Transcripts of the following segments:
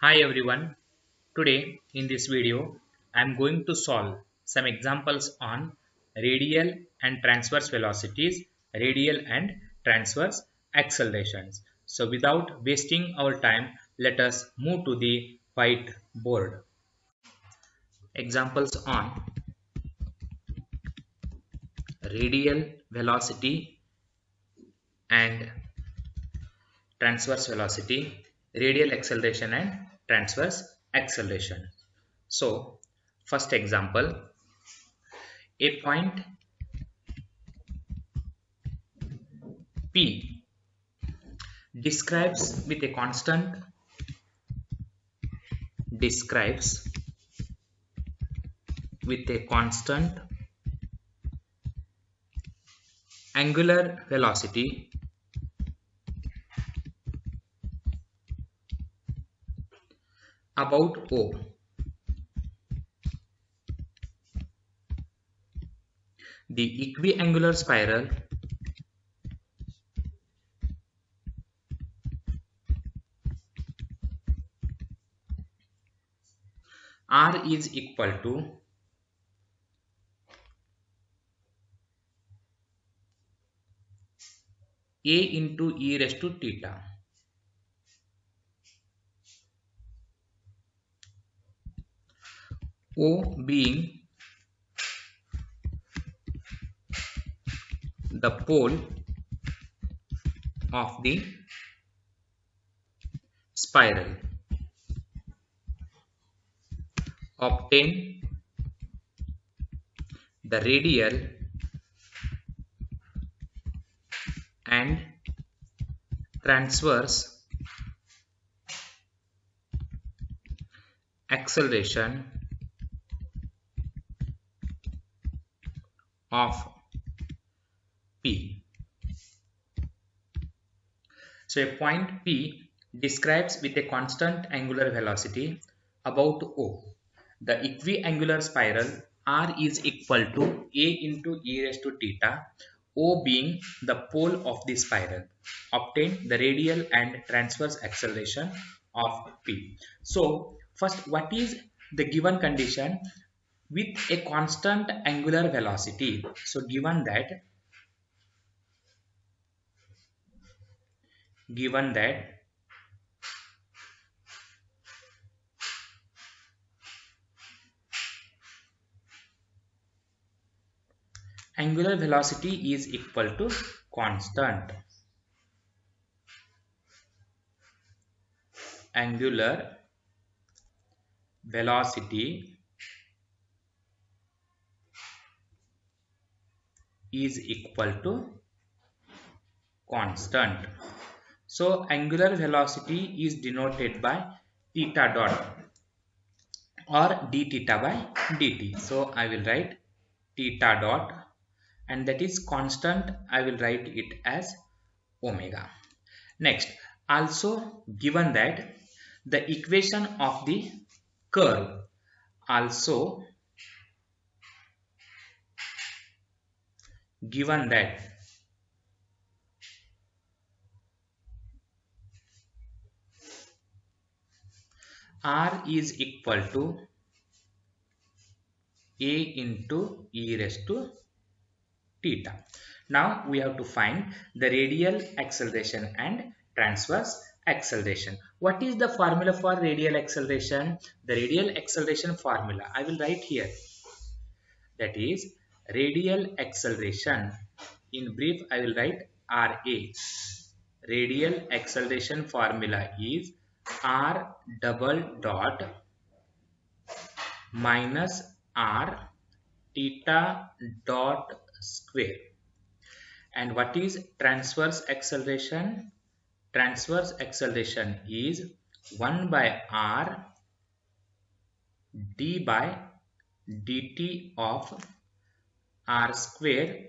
Hi everyone, today in this video I am going to solve some examples on radial and transverse velocities, radial and transverse accelerations. So without wasting our time, let us move to the whiteboard. Examples on radial velocity and transverse velocity, radial acceleration and transverse acceleration. So first example, a point P describes with a constant describes with a constant angular velocity about O. The equiangular spiral R is equal to A into e raised to theta. O being the pole of the spiral. Obtain the radial and transverse acceleration of P. So a point P describes with a constant angular velocity about O. The equiangular spiral R is equal to A into e raised to theta, O being the pole of the spiral. Obtain the radial and transverse acceleration of P. So first, what is the given condition with a constant angular velocity? So given that angular velocity is equal to constant angular velocity is equal to constant. So angular velocity is denoted by theta dot or d theta by dt. So I will write theta dot, and that is constant. I will write it as omega. Next, also given that the equation of the curve, also given that R is equal to A into e raised to theta. Now we have to find the radial acceleration and transverse acceleration. What is the formula for radial acceleration? The radial acceleration formula I will write here. That is radial acceleration. In brief, I will write RA. Radial acceleration formula is R double dot minus R theta dot square. And what is transverse acceleration? Transverse acceleration is 1 by R d by dt of R square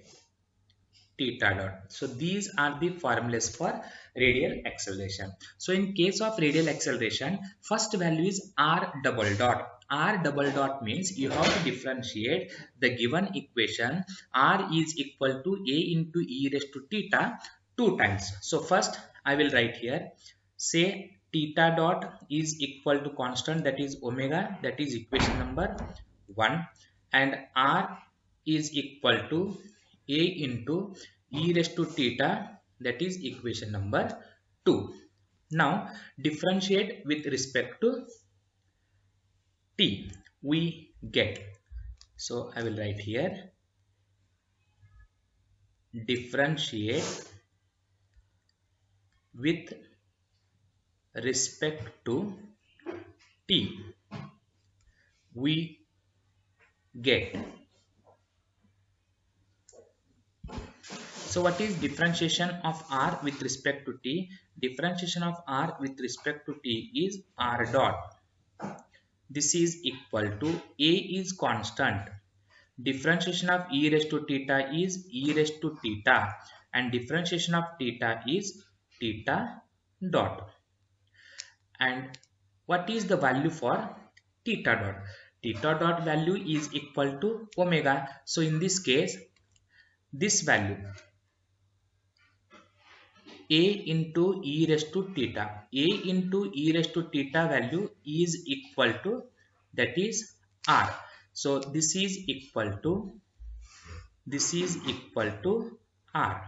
theta dot. So these are the formulas for radial acceleration. So in case of radial acceleration, first value is R double dot. R double dot means you have to differentiate the given equation. R is equal to A into e raised to theta 2 times. So first I will write here, say theta dot is equal to constant, that is omega, that is equation number 1, and r is equal to a into e raised to theta, that is equation number 2. Now differentiate with respect to t, we get, so I will write here, differentiate with respect to t, we get. So what is differentiation of r with respect to t? Differentiation of r with respect to t is r dot. This is equal to a is constant. Differentiation of e raised to theta is e raised to theta, and differentiation of theta is theta dot. And what is the value for theta dot? Theta dot value is equal to omega. So in this case, this value a into e raised to theta, a into e raised to theta value is equal to, that is r. So this is equal to r.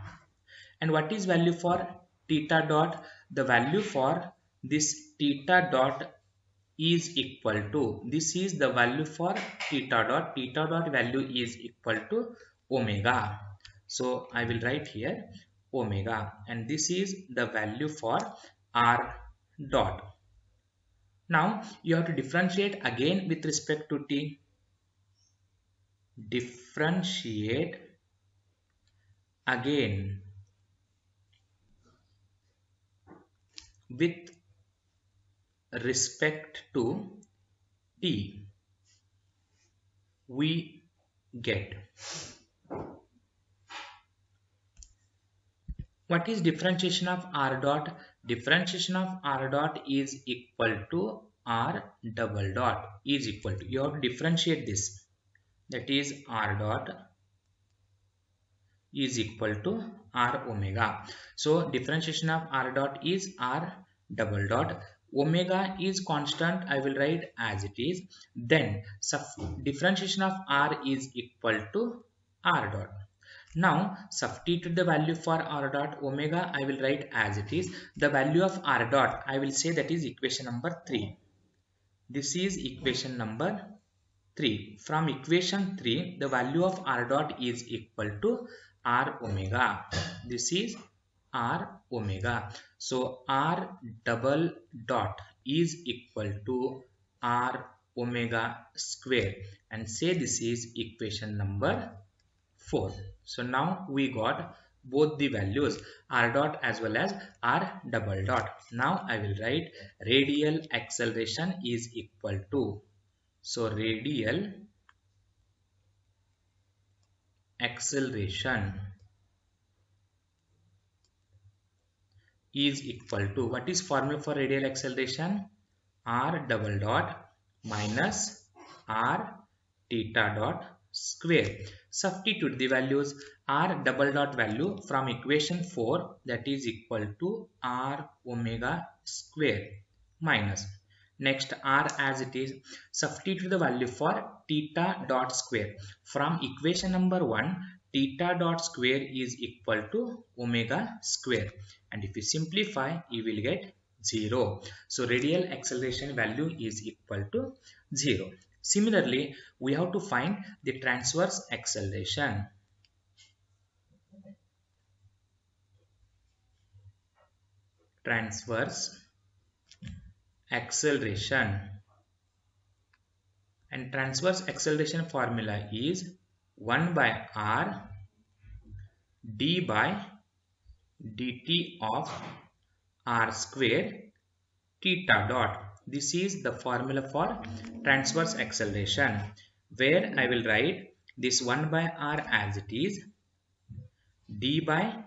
And what is value for theta dot? The value for this theta dot is equal to, this is the value for theta dot. Theta dot value is equal to omega. So I will write here omega, and this is the value for r dot. Now you have to differentiate again with respect to t. Differentiate again with respect to t, we get. What is differentiation of r dot? Differentiation of r dot is equal to r double dot is equal to, you have to differentiate this, that is r dot is equal to r omega. So differentiation of r dot is r double dot. Omega is constant, I will write as it is. Then differentiation of r is equal to r dot. Now substitute the value for r dot. Omega I will write as it is. The value of r dot I will say, that is equation number 3. This is equation number 3. From equation 3, the value of r dot is equal to r omega. This is r omega. So r double dot is equal to r omega square, and say this is equation number 4. So now we got both the values, r dot as well as r double dot. Now I will write radial acceleration is equal to, so radial acceleration is equal to, what is formula for radial acceleration? R double dot minus r theta dot square. Substitute the values. R double dot value from equation 4, that is equal to r omega square, minus, next r as it is. Substitute the value for theta dot square. From equation number 1, theta dot square is equal to omega square, and if you simplify, you will get 0. So radial acceleration value is equal to 0. Similarly, we have to find the transverse acceleration. Transverse acceleration, and transverse acceleration formula is 1 by r d by dt of r square theta dot. This is the formula for transverse acceleration, where I will write this 1 by r as it is, d by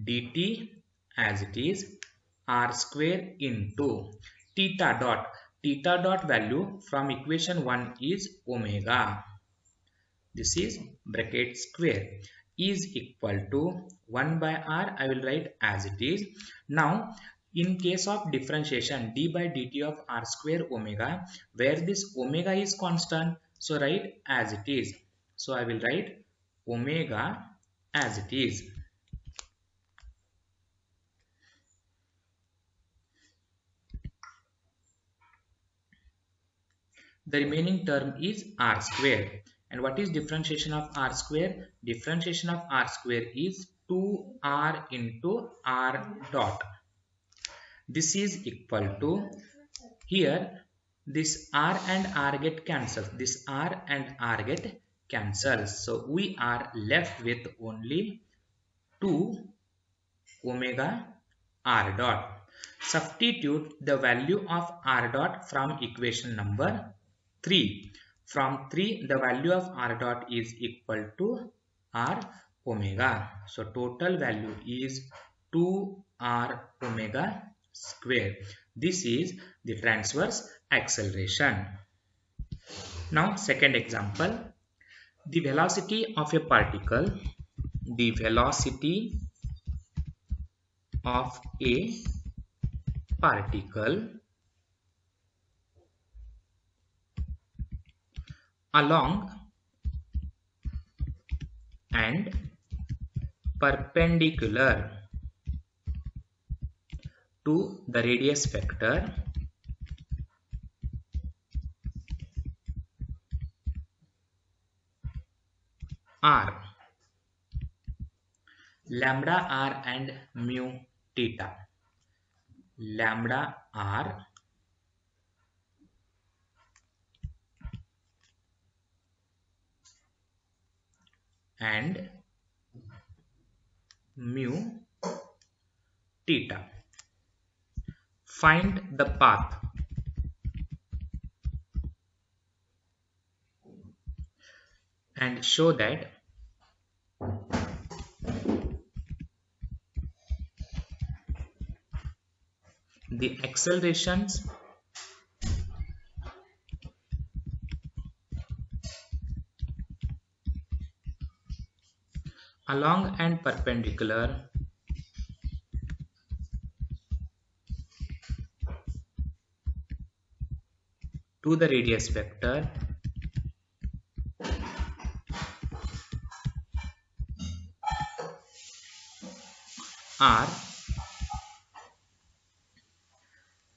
dt as it is, r square into theta dot. Theta dot value from equation 1 is omega. This is bracket square is equal to 1 by r, I will write as it is. Now in case of differentiation d by dt of r square omega, where this omega is constant, so write as it is. So I will write omega as it is. The remaining term is r square. And what is differentiation of r square? Differentiation of r square is 2r into r dot. This is equal to, here this r and r get cancelled, this r and r get cancelled, so we are left with only 2 omega r dot. Substitute the value of r dot from equation number 3. From 3 the value of r dot is equal to r omega, so total value is 2r omega square. This is the transverse acceleration. Now second example, the velocity of a particle, the velocity of a particle along and perpendicular to the radius vector r, lambda r and mu theta, lambda r and mu theta. Find the path and show that the accelerations along and perpendicular to the radius vector are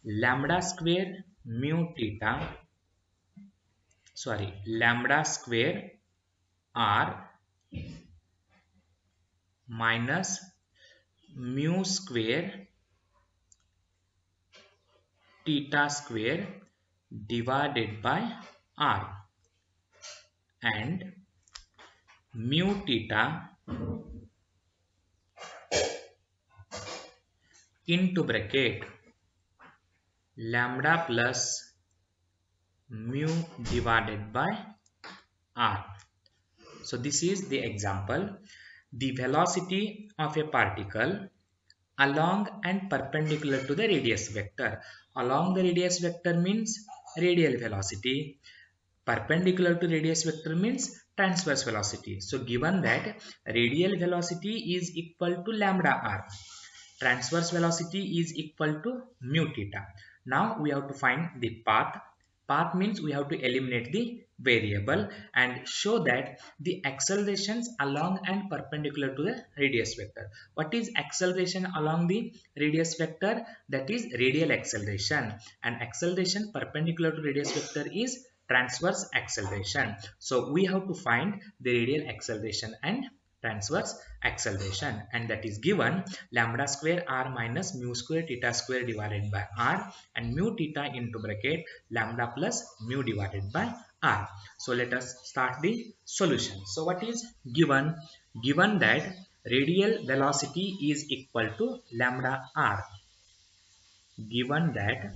lambda square mu theta, lambda square r minus mu square theta square divided by r, and mu theta into bracket lambda plus mu divided by r. So this is the example. The velocity of a particle along and perpendicular to the radius vector. Along the radius vector means radial velocity. Perpendicular to radius vector means transverse velocity. So given that radial velocity is equal to lambda r, transverse velocity is equal to mu theta. Now we have to find the path. Path means we have to eliminate the variable and show that the accelerations along and perpendicular to the radius vector. What is acceleration along the radius vector? That is radial acceleration, and acceleration perpendicular to radius vector is transverse acceleration. So we have to find the radial acceleration and transverse acceleration, and that is given lambda square r minus mu square theta square divided by r, and mu theta into bracket lambda plus mu divided by r. So let us start the solution. So what is given? Given that radial velocity is equal to lambda r. Given that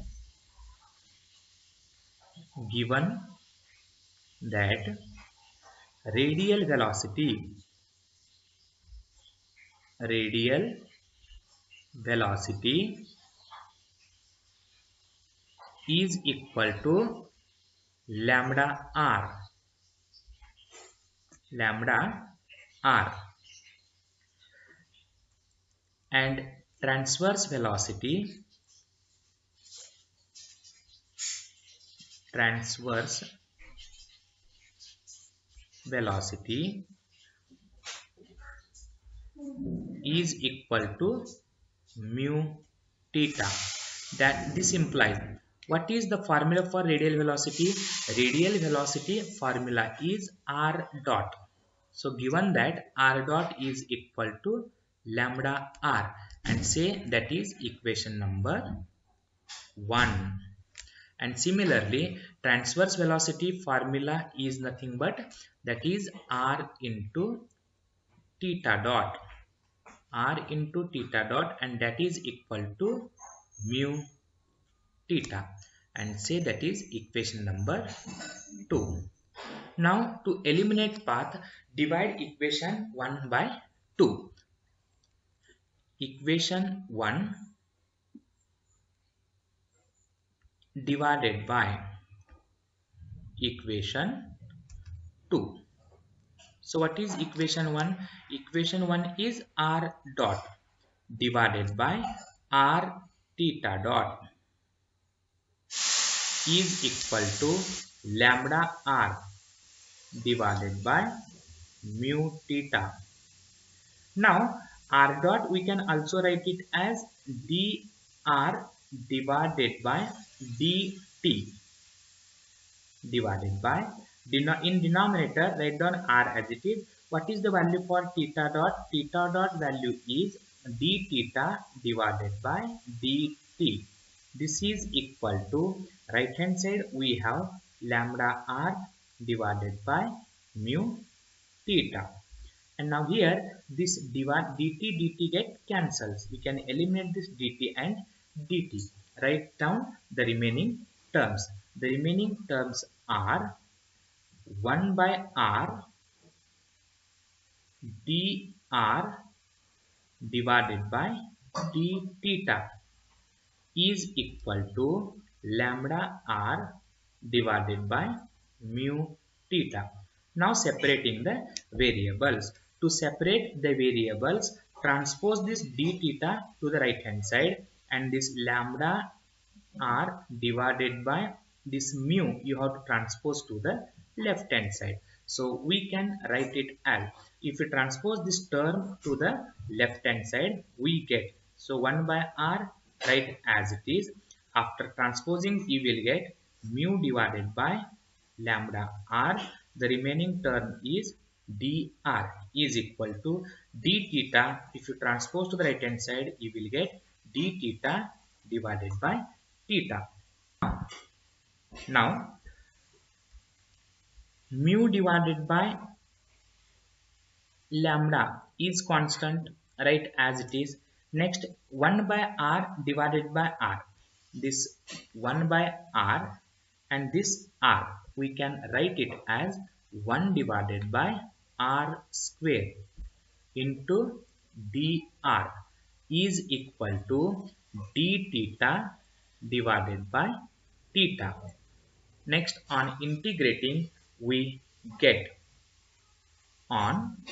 radial velocity is equal to lambda r, and transverse velocity transverse velocity is equal to mu theta. That this implies, what is the formula for radial velocity? Radial velocity formula is r dot. So given that r dot is equal to lambda r, and say that is equation number 1. And similarly, transverse velocity formula is nothing but that is r into theta dot, r into theta dot, and that is equal to mu theta, and say that is equation number 2. Now to eliminate path, divide equation 1 by 2. Equation 1 divided by equation 2. So what is equation 1? Equation 1 is r dot divided by r theta dot is equal to lambda r divided by mu theta. Now r dot we can also write it as dr divided by dt divided by, in denominator write down r as it is. What is the value for theta dot? Theta dot value is d theta divided by dt. This is equal to, right hand side we have lambda r divided by mu theta. And now here this dt get cancels. We can eliminate this dt and dt. Write down the remaining terms. The remaining terms are 1 by r dr divided by d theta is equal to lambda r divided by mu theta. Now separating the variables. To separate the variables, transpose this d theta to the right hand side, and this lambda r divided by this mu you have to transpose to the left hand side. So we can write it as, if we transpose this term to the left hand side, we get, so 1 by r write as it is. After transposing you will get mu divided by lambda r. The remaining term is dr is equal to d theta. If you transpose to the right hand side you will get d theta divided by theta. Now mu divided by lambda is constant, right as it is. Next 1 by r divided by r, this 1 by r and this r we can write it as 1 divided by r square into dr is equal to d theta divided by theta. Next on integrating we get, on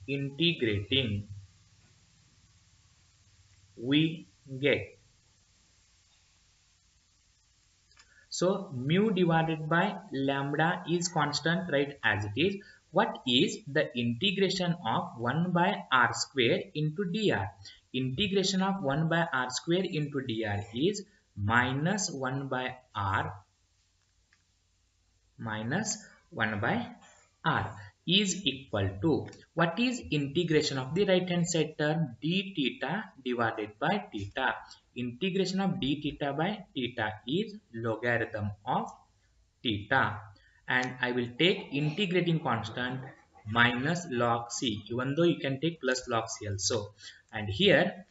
integrating we get, so mu divided by lambda is constant, right as it is. What is the integration of 1 by r square into dr? Integration of 1 by r square into dr is minus 1 by r minus 1 by r is equal to, what is integration of the right hand side term? D theta divided by theta. Integration of d theta by theta is logarithm of theta, and I will take integrating constant minus log c, even though you can take plus log c also. And here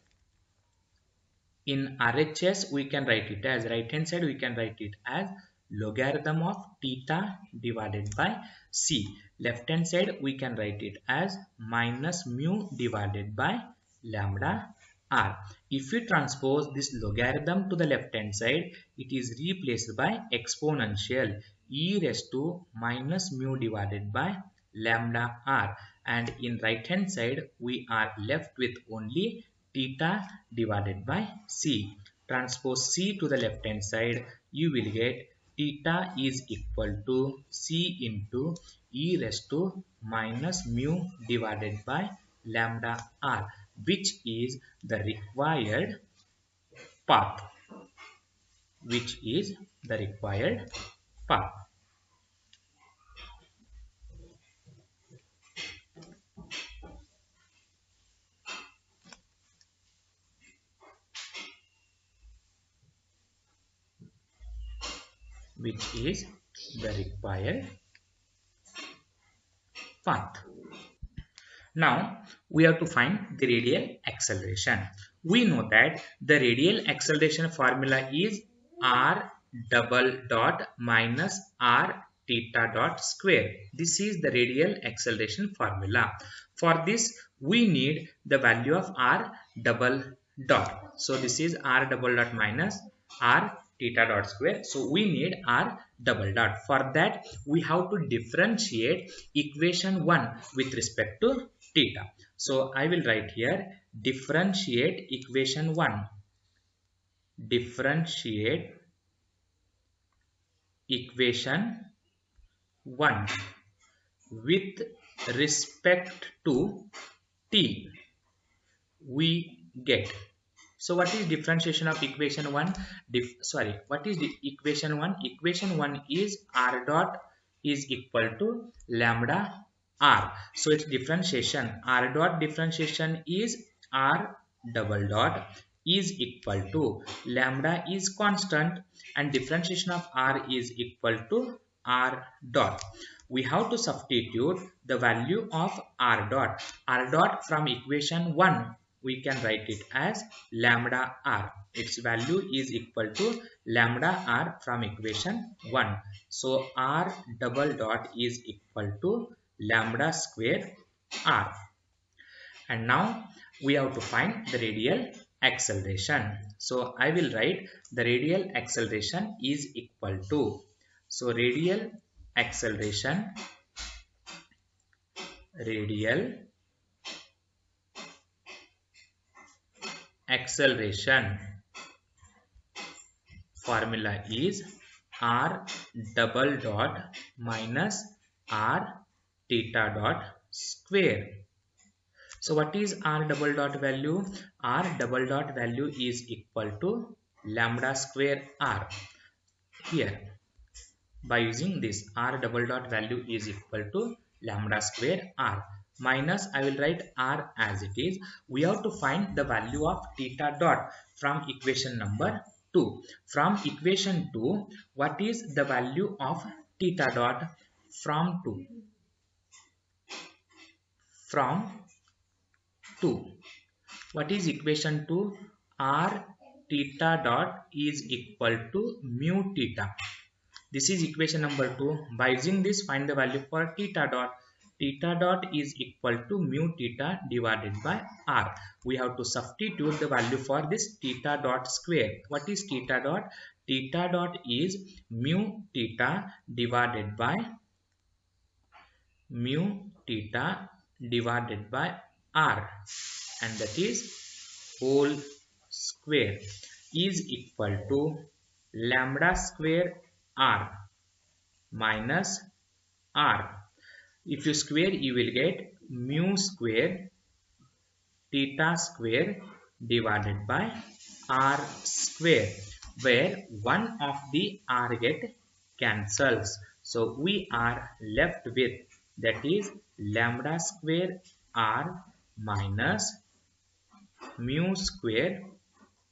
in RHS we can write it as, right hand side we can write it as logarithm of theta divided by c. Left hand side we can write it as minus mu divided by lambda r. If we transpose this logarithm to the left hand side, it is replaced by exponential e raised to minus mu divided by lambda r. and in right hand side we are left with only theta divided by c. Transpose c to the left hand side, you will get theta is equal to c into e raised to minus mu divided by lambda r, which is the required path, which is the required path. Which is the required path. Now we have to find the radial acceleration. We know that the radial acceleration formula is r double dot minus r theta dot square. This is the radial acceleration formula. For this we need the value of r double dot. So this is r double dot minus r theta dot square. So we need r double dot. For that we have to differentiate equation 1 with respect to theta. So I will write here differentiate equation 1. Differentiate equation 1 with respect to t. We get. So what is differentiation of equation 1? What is the equation 1? Equation 1 is r dot is equal to lambda r. So its differentiation, r dot differentiation is r double dot is equal to lambda is constant and differentiation of r is equal to r dot. We have to substitute the value of r dot. R dot from equation 1 we can write it as lambda r. Its value is equal to lambda r from equation 1. So r double dot is equal to lambda square r. And now we have to find the radial acceleration. So I will write the radial acceleration is equal to. So radial acceleration formula is r double dot minus r theta dot square. So what is r double dot value? R double dot value is equal to lambda square r. Here by using this r double dot value is equal to lambda square r minus I will write r as it is. We have to find the value of theta dot from equation number 2. From equation 2, what is the value of theta dot from 2? From 2. What is equation 2? R theta dot is equal to mu theta. This is equation number 2. By using this, find the value for theta dot. Theta dot is equal to mu theta divided by r. We have to substitute the value for this theta dot square. What is theta dot? Theta dot is mu theta divided by r, and that is whole square is equal to lambda square r minus r. If you square, you will get mu square theta square divided by r square, where one of the r get cancels. So we are left with, that is lambda square r minus mu square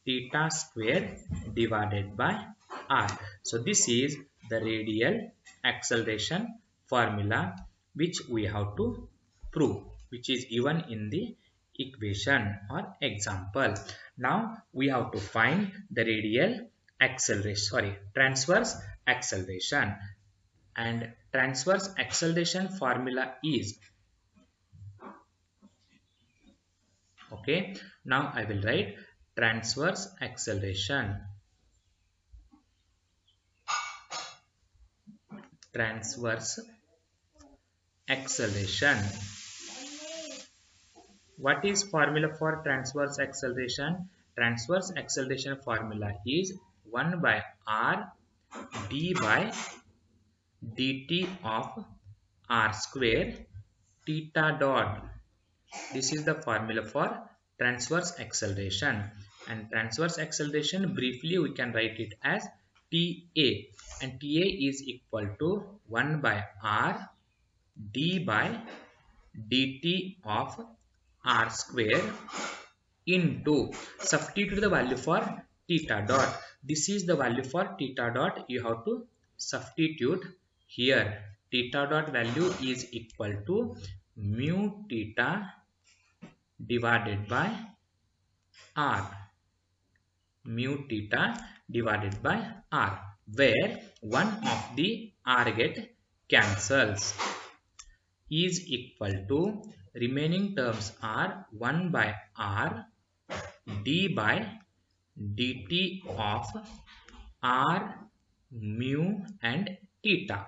theta square divided by r. So this is the radial acceleration formula which we have to prove, which is given in the equation or example. Now we have to find the radial acceleration, transverse acceleration, and transverse acceleration formula is, okay, now I will write transverse acceleration. Transverse acceleration what is formula for transverse acceleration? Transverse acceleration formula is 1 by r d by dt of r square theta dot. This is the formula for transverse acceleration. And transverse acceleration, briefly we can write it as TA, and TA is equal to 1 by r d by dt of r square into, substitute the value for theta dot. This is the value for theta dot. You have to substitute here. Theta dot value is equal to mu theta divided by r. Mu theta divided by r, where one of the r get cancels, is equal to, remaining terms are 1 by r d by dt of r mu and theta.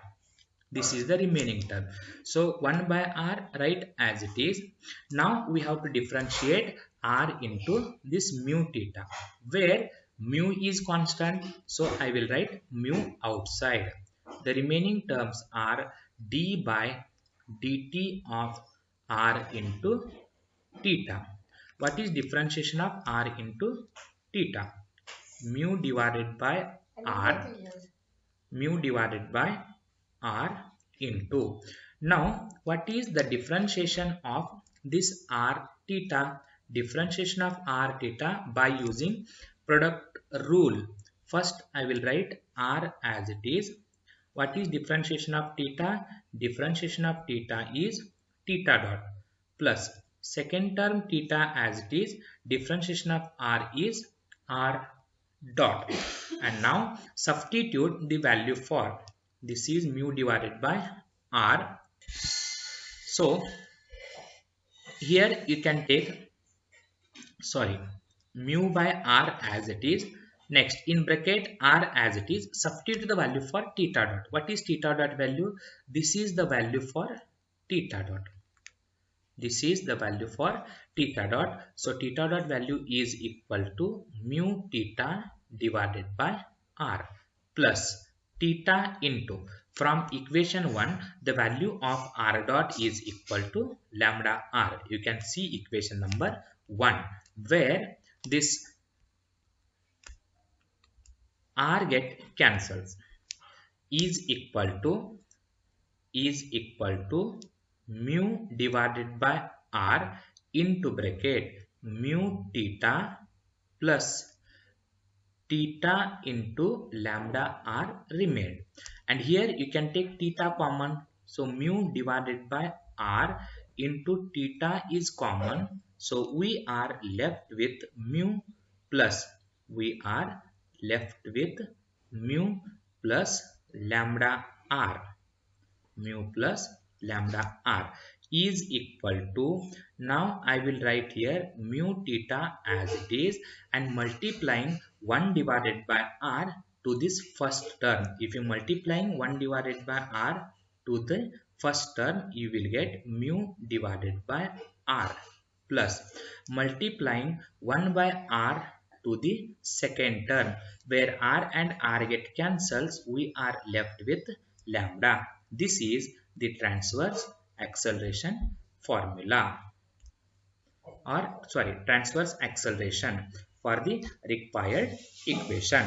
This is the remaining term. So 1 by r, write as it is. Now we have to differentiate r into this mu theta, where mu is constant. So I will write mu outside. The remaining terms are d by dt of r into theta. What is differentiation of r into theta? Mu divided by r, mu divided by r into. Now what is the differentiation of this r theta? Differentiation of r theta by using product rule. First I will write r as it is. What is differentiation of theta? Differentiation of theta is theta dot plus second term theta as it is. Differentiation of r is r dot. And now substitute the value for, this is mu divided by r. So here you can take, mu by r as it is. Next, in bracket r as it is, substitute the value for theta dot. What is theta dot value? This is the value for theta dot. This is the value for theta dot. So theta dot value is equal to mu theta divided by r plus theta into, from equation 1 the value of r dot is equal to lambda r. You can see equation number 1, where this r get cancels, is equal to mu divided by r into bracket mu theta plus theta into lambda r remained. And here you can take theta common. So mu divided by r into theta is common. So we are left with mu plus, lambda r. Mu plus lambda r is equal to, now I will write here mu theta as it is, and multiplying 1 divided by r to this first term. If you multiplying 1 divided by r to the first term, you will get mu divided by r plus multiplying 1 by r to the second term, where r and r get cancels, we are left with lambda. This is the transverse acceleration formula, or transverse acceleration for the required equation.